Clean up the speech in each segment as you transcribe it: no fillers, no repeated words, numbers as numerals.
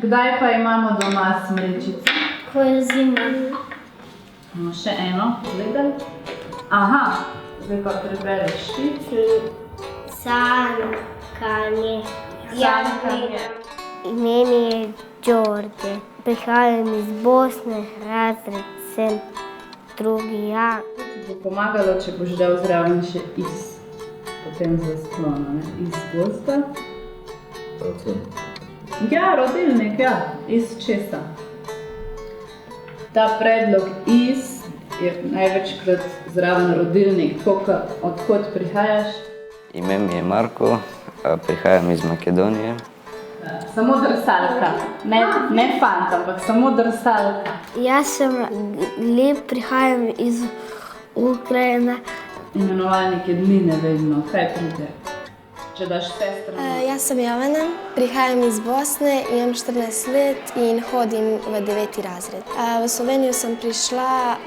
Kdaj pa imamo doma smrečice? Ko je zima. No, še eno, gledaj. Aha, zdaj pa prebereš ti. Sankanje. Sankanje. Ime mi je Đorđe. Prihajam iz Bosne, razred sem 2A. Bo pomagalo, če boš dal zraven še iz, potem zaslona, ne? Iz gozda. Ja, rodilnik, ja. Iz česa? Ta predlog iz je največkrat zraven rodilnik. Odkot prihajaš? Ime mi je Marko, prihajam iz Makedonije. Samo drsalka, ne fant, ampak samo drsalka. Jaz sem Lep, prihajam iz Ukrajine. Imenovalnik je dnine vedno, kaj pride? Če daš sestro? Jaz sem Jovana, prihajam iz Bosne, imam 14 let in hodim v 9. razred. V Slovenijo sem prišla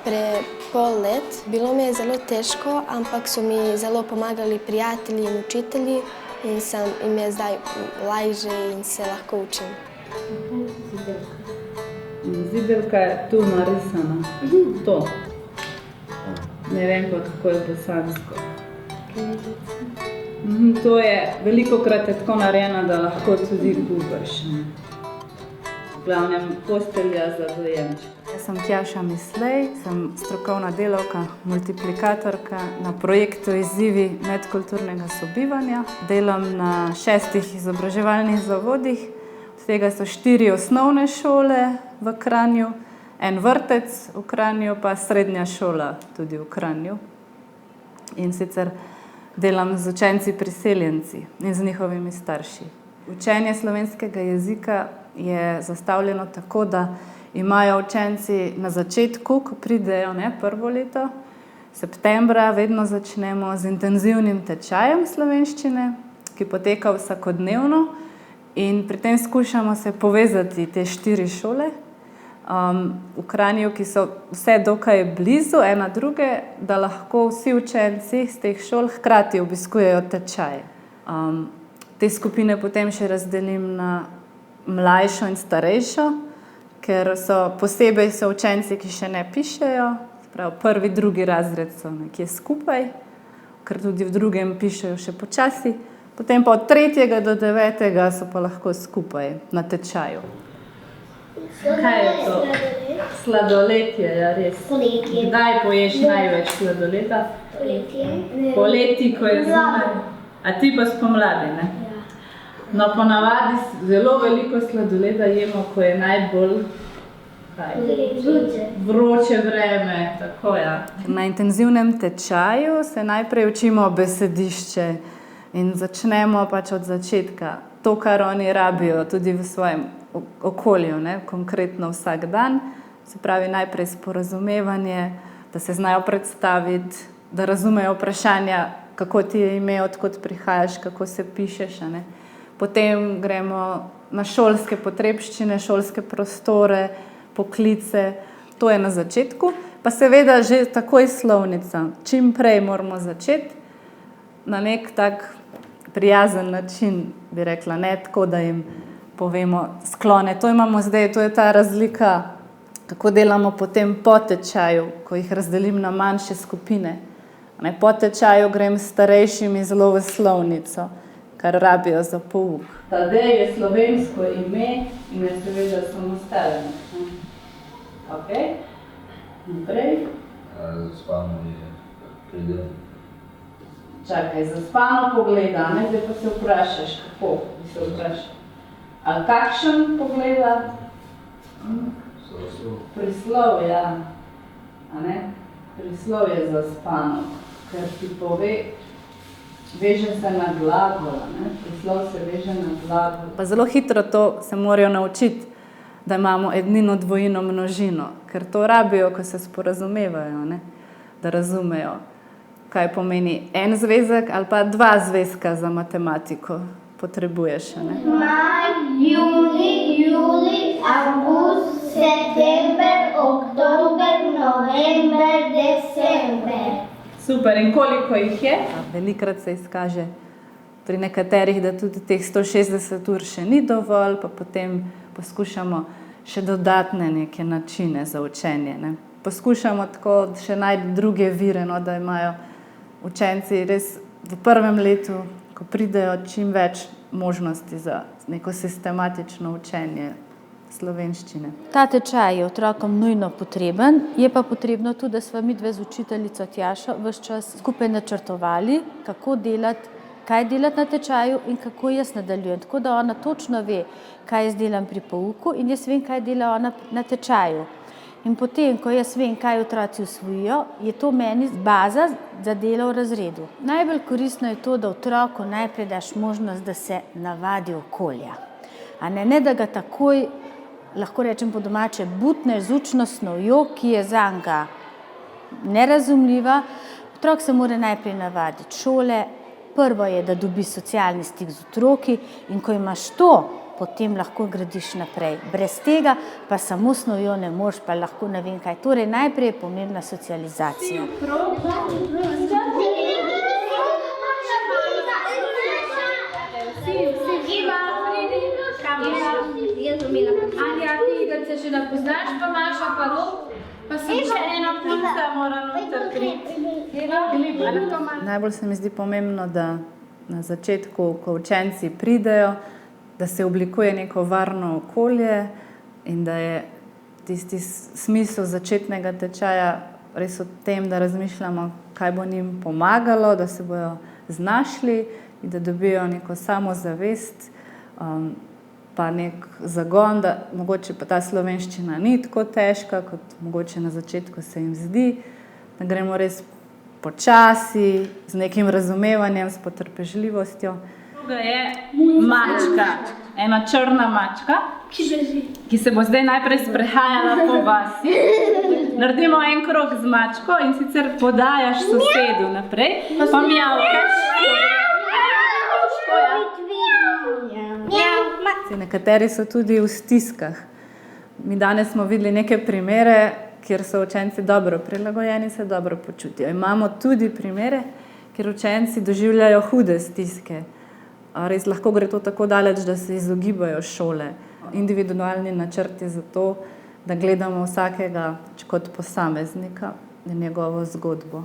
pre pol let. Bilo mi je zelo težko, ampak so mi zelo pomagali prijatelji in učitelji in im je zdaj lažje in se lahko učim. Zibelka je tu narisana. To. Ne vem pa, kako je bosansko. To je velikokrat tako narejeno, da lahko tudi gubaš. V glavnem postelja za dojenčka. Jaz sem Tjaša Mislej, sem strokovna delavka, multiplikatorka na projektu Izzivi medkulturnega sobivanja. Delam na 6 izobraževalnih zavodih, od tega so 4 osnovne šole v Kranju, en vrtec v Kranju, pa srednja šola tudi v Kranju. In sicer delam z učenci priseljenci in z njihovimi starši. Učenje slovenskega jezika je zastavljeno tako, da imajo učenci na začetku, ko pridejo prvo leto, septembra vedno začnemo z intenzivnim tečajem slovenščine, ki poteka vsakodnevno in pri tem skušamo se povezati te 4 šole v Kranju, ki so vse dokaj blizu ena druge, da lahko vsi učenci z teh šol hkrati obiskujejo tečaje. Te skupine potem še razdelim na mlajšo in starejšo, ker posebej so učenci, ki še ne pišejo, prav 1., 2. razred so nekje skupaj, ker tudi v 2. pišejo še počasi, potem pa od 3. do 9. so pa lahko skupaj na tečaju. Kaj je to? Sladoletje, ja res. Poletje. Kdaj poješ največ sladoleta? Poleti, ko je zunaj. A ti pa spomladi, ne? Ja. No, ponavadi zelo veliko sladoleda jemo, ko je najbolj vroče vreme, tako ja. Na intenzivnem tečaju se najprej učimo besedišče in začnemo pač od začetka. To, kar oni rabijo tudi v svojem okolju, konkretno vsak dan. Se pravi najprej sporazumevanje, da se znajo predstaviti, da razumejo vprašanja, kako ti je ime, odkot prihajaš, kako se pišeš. Potem gremo na šolske potrebščine, šolske prostore, poklice. To je na začetku. Pa seveda že takoj slovnica. Čim prej moramo začeti na nek tak prijazen način, bi rekla, ne tako, da jim povemo sklone. To imamo zdaj, to je ta razlika, kako delamo potem po tečaju, ko jih razdelim na manjše skupine. Po tečaju grem s starejšimi zelo v slovnico, kar rabijo za pouk. Tadej je slovensko ime in je seveda samostaven. Ok, naprej. Zaspano je pride. Čakaj, zaspano pogleda, zdaj pa se vprašaš, kako bi se vprašal. Ali kakšen pogleda? Prislov, ja. Prislov je zaspano, ker ti pove, veže se na glagol, prislov se veže na glagol. Pa zelo hitro to se morajo naučiti, da imamo ednino, dvojino, množino, ker to rabijo, ko se sporazumevajo, da razumejo, kaj pomeni en zvezek ali pa 2 zvezka za matematiko potrebuješ. Maj, juni, avgust, september, oktober, november, december. Super, in koliko jih je? Velikrat se izkaže Pri nekaterih, da tudi teh 160 ur še ni dovolj, pa potem poskušamo še dodatne neke načine za učenje, ne. Poskušamo tako še najti druge vire, no, da imajo učenci res v prvem letu, ko pridejo, čim več možnosti za neko sistematično učenje slovenščine. Ta tečaj je otrokom nujno potreben, je pa potrebno tudi, da sva midve z učiteljico Tjašo ves čas skupaj načrtovali, kako delati, kaj delati na tečaju in kako jaz nadaljujem. Tako da ona točno ve, kaj jaz delam pri pouku in jaz vem, kaj dela ona na tečaju. In potem, ko jaz vem, kaj otroci usvojijo, je to meni baza za delo v razredu. Najbolj koristno je to, da otroku najprej daš možnost, da se navadi okolja. A ne da ga takoj, lahko rečem po domače, butneš z učno snovjo, ki je zanj nerazumljiva. Otrok se mora najprej navaditi šole. Prvo je, da dobi socialni stik z otroki in ko imaš to, potem lahko gradiš naprej. Brez tega pa samo snovjo ne moreš, pa lahko ne vem kaj. Torej najprej je pomembna socializacija. Anja, ti, da se že ne poznaš, pa Maša pa Rok, pa sem še ena punca mora noter priti. Najbolj se mi zdi pomembno, da na začetku, ko učenci pridejo, da se oblikuje neko varno okolje in da je tisti smisel začetnega tečaja res v tem, da razmišljamo, kaj bo njim pomagalo, da se bojo znašli in da dobijo neko samozavest, pa nek zagon, da mogoče pa ta slovenščina ni tako težka, kot mogoče na začetku se jim zdi, da gremo res počasi, z nekim razumevanjem, s potrpežljivostjo. Druga je mačka, ena črna mačka, ki se bo zdaj najprej sprehajala po vasi. Naredimo en krog z mačko in sicer podajaš sosedu naprej, pa mjavkaš. Nekateri so tudi v stiskah. Mi danes smo videli neke primere, kjer so učenci dobro prilagojeni, se dobro počutijo. Imamo tudi primere, kjer učenci doživljajo hude stiske. Res lahko gre to tako daleč, da se izogibajo šole. Individualni načrt je zato, da gledamo vsakega kot posameznika in njegovo zgodbo.